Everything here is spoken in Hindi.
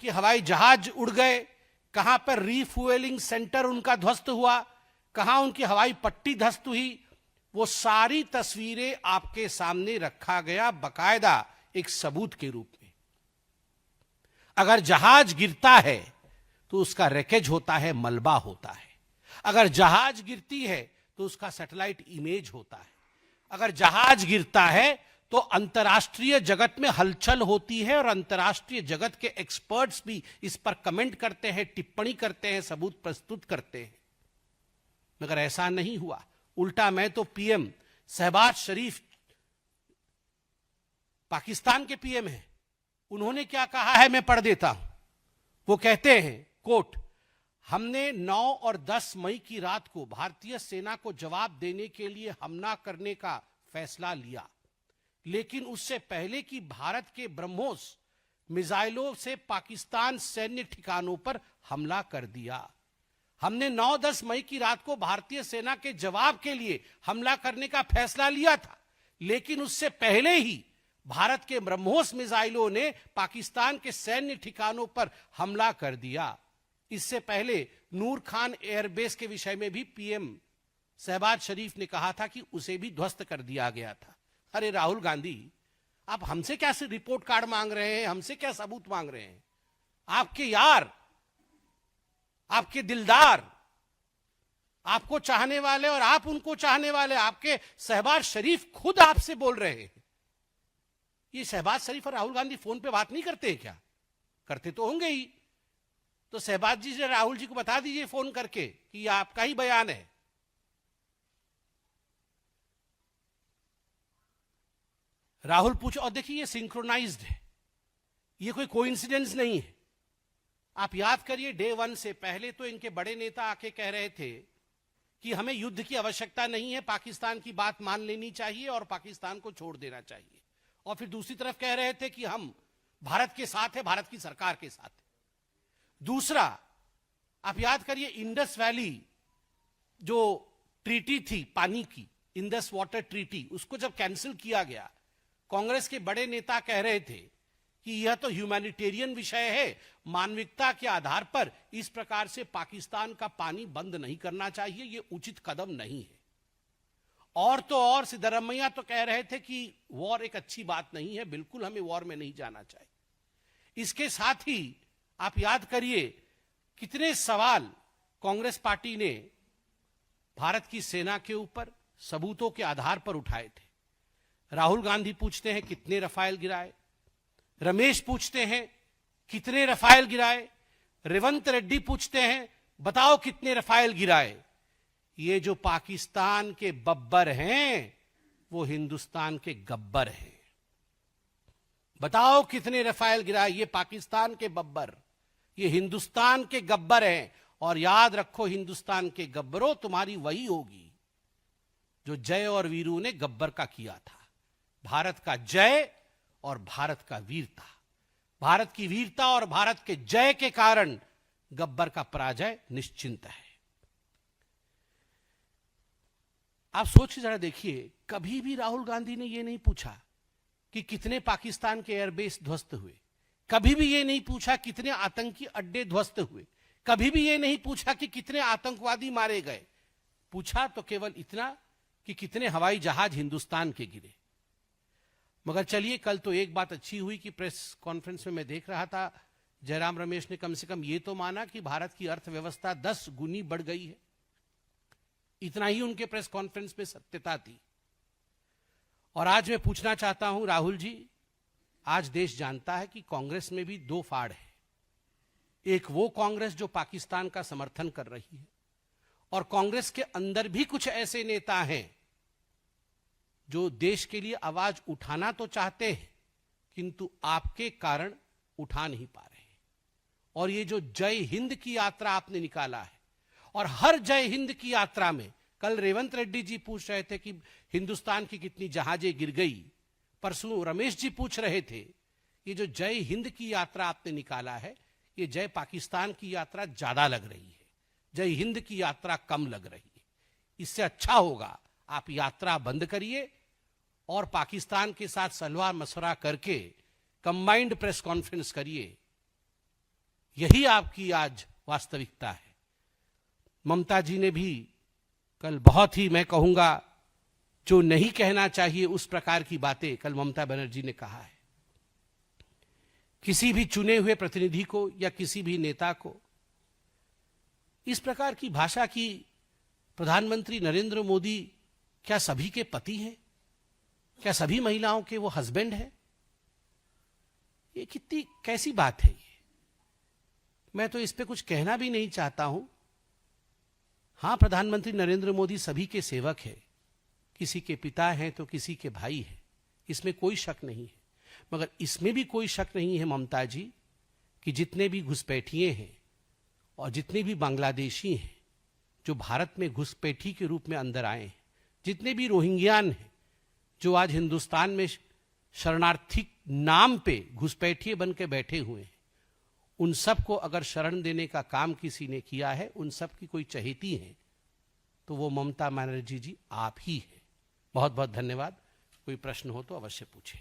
उनके हवाई जहाज उड़ गए, कहां पर रीफ्यूएलिंग सेंटर उनका ध्वस्त हुआ, कहां उनकी हवाई पट्टी ध्वस्त हुई, वो सारी तस्वीरें आपके सामने रखा गया बकायदा एक सबूत के रूप में। अगर जहाज गिरता है तो उसका रैकेज होता है, मलबा होता है। अगर जहाज गिरती है तो उसका सैटेलाइट इमेज होता है। अगर जहाज गिरता है तो अंतर्राष्ट्रीय जगत में हलचल होती है और अंतर्राष्ट्रीय जगत के एक्सपर्ट्स भी इस पर कमेंट करते हैं, टिप्पणी करते हैं, सबूत प्रस्तुत करते हैं। मगर ऐसा नहीं हुआ। उल्टा मैं तो पीएम शहबाज शरीफ पाकिस्तान के पीएम हैं, उन्होंने क्या कहा है मैं पढ़ देता हूं। वो कहते हैं, कोट, हमने 9 और 10 मई की रात को भारतीय सेना को जवाब देने के लिए हमला करने का फैसला लिया, लेकिन उससे पहले कि भारत के ब्रह्मोस मिसाइलों से पाकिस्तान सैन्य ठिकानों पर हमला कर दिया। हमने 9-10 मई की रात को भारतीय सेना के जवाब के लिए हमला करने का फैसला लिया था, लेकिन उससे पहले ही भारत के ब्रह्मोस मिसाइलों ने पाकिस्तान के सैन्य ठिकानों पर हमला कर दिया। इससे पहले नूर खान एयरबेस के विषय में भी पीएम शहबाज शरीफ ने कहा था कि उसे भी ध्वस्त कर दिया गया था। अरे राहुल गांधी, आप हमसे क्या रिपोर्ट कार्ड मांग रहे हैं, हमसे क्या सबूत मांग रहे हैं? आपके यार, आपके दिलदार, आपको चाहने वाले और आप उनको चाहने वाले, आपके शहबाज शरीफ खुद आपसे बोल रहे हैं। ये शहबाज शरीफ और राहुल गांधी फोन पे बात नहीं करते हैं क्या? करते तो होंगे ही। तो शहबाज जी से राहुल जी को बता दीजिए फोन करके कि ये आपका ही बयान है। राहुल पूछो, और देखिए ये सिंक्रोनाइज्ड है, ये कोई कोइंसिडेंस नहीं है। आप याद करिए, डे 1 से पहले तो इनके बड़े नेता आके कह रहे थे कि हमें युद्ध की आवश्यकता नहीं है, पाकिस्तान की बात मान लेनी चाहिए और पाकिस्तान को छोड़ देना चाहिए। और फिर दूसरी तरफ कह रहे थे कि हम भारत के साथ है, भारत की सरकार के साथ है। दूसरा, आप याद करिए, इंडस वैली जो ट्रीटी थी पानी की, इंडस वाटर ट्रीटी, उसको जब कैंसिल किया गया, कांग्रेस के बड़े नेता कह रहे थे कि यह तो ह्यूमैनिटेरियन विषय है, मानविकता के आधार पर इस प्रकार से पाकिस्तान का पानी बंद नहीं करना चाहिए, यह उचित कदम नहीं है। और तो और सिद्धरमैया तो कह रहे थे कि वॉर एक अच्छी बात नहीं है, बिल्कुल हमें वॉर में नहीं जाना चाहिए। इसके साथ ही आप याद करिए कितने सवाल कांग्रेस पार्टी ने भारत की सेना के ऊपर सबूतों के आधार पर उठाए थे। राहुल गांधी पूछते हैं कितने रफाल गिराए, रमेश पूछते हैं कितने रफाल गिराए, रेवंत रेड्डी पूछते हैं बताओ कितने रफाल गिराए। ये जो पाकिस्तान के बब्बर हैं वो हिंदुस्तान के गब्बर हैं। बताओ कितने रफाल गिराए, ये पाकिस्तान के बब्बर, ये हिंदुस्तान के गब्बर हैं। और याद रखो, हिंदुस्तान के गब्बरों, तुम्हारी वही होगी जो जय और वीरू ने गब्बर का किया था। भारत का जय और भारत का वीरता, भारत की वीरता और भारत के जय के कारण गब्बर का पराजय निश्चिंत है। आप सोच के जरा देखिए, कभी भी राहुल गांधी ने यह नहीं पूछा कि कितने पाकिस्तान के एयरबेस ध्वस्त हुए, कभी भी यह नहीं पूछा कितने आतंकी अड्डे ध्वस्त हुए, कभी भी यह नहीं पूछा कि कितने आतंकवादी मारे गए। पूछा तो केवल इतना कि कितने हवाई जहाज हिंदुस्तान के गिरे। मगर चलिए, कल तो एक बात अच्छी हुई कि प्रेस कॉन्फ्रेंस में मैं देख रहा था, जयराम रमेश ने कम से कम ये तो माना कि भारत की अर्थव्यवस्था 10 गुनी बढ़ गई है। इतना ही उनके प्रेस कॉन्फ्रेंस में सत्यता थी। और आज मैं पूछना चाहता हूं राहुल जी, आज देश जानता है कि कांग्रेस में भी दो फाड़ है। एक वो कांग्रेस जो पाकिस्तान का समर्थन कर रही है, और कांग्रेस के अंदर भी कुछ ऐसे नेता हैं जो देश के लिए आवाज उठाना तो चाहते हैं किंतु आपके कारण उठा नहीं पा रहे। और ये जो जय हिंद की यात्रा आपने निकाला है, और हर जय हिंद की यात्रा में, कल रेवंत रेड्डी जी पूछ रहे थे कि हिंदुस्तान की कितनी जहाजें गिर गई, परसों रमेश जी पूछ रहे थे, ये जो जय हिंद की यात्रा आपने निकाला है, ये जय पाकिस्तान की यात्रा ज्यादा लग रही है, जय हिंद की यात्रा कम लग रही है। इससे अच्छा होगा आप यात्रा बंद करिए और पाकिस्तान के साथ सलाह मशवरा करके कंबाइंड प्रेस कॉन्फ्रेंस करिए यही आपकी आज वास्तविकता है। ममता जी ने भी कल बहुत ही, मैं कहूंगा, जो नहीं कहना चाहिए उस प्रकार की बातें कल ममता बनर्जी ने कहा है। किसी भी चुने हुए प्रतिनिधि को या किसी भी नेता को इस प्रकार की भाषा की प्रधानमंत्री नरेंद्र मोदी क्या सभी के पति हैं? क्या सभी महिलाओं के वो हस्बैंड हैं? ये कितनी कैसी बात है ये? मैं तो इस पे कुछ कहना भी नहीं चाहता हूं। हां, प्रधानमंत्री नरेंद्र मोदी सभी के सेवक हैं, किसी के पिता हैं तो किसी के भाई हैं, इसमें कोई शक नहीं है। मगर इसमें भी कोई शक नहीं है ममता जी कि जितने भी घुसपैठिए हैं और जितने भी बांग्लादेशी हैं जो भारत में घुसपैठी के रूप में अंदर आए हैं, जितने भी रोहिंग्यान हैं जो आज हिंदुस्तान में शरणार्थी नाम पे घुसपैठिए बन के बैठे हुए हैं, उन सब को अगर शरण देने का काम किसी ने किया है, उन सब की कोई चहेती है, तो वो ममता बनर्जी जी आप ही है। बहुत बहुत धन्यवाद। कोई प्रश्न हो तो अवश्य पूछें।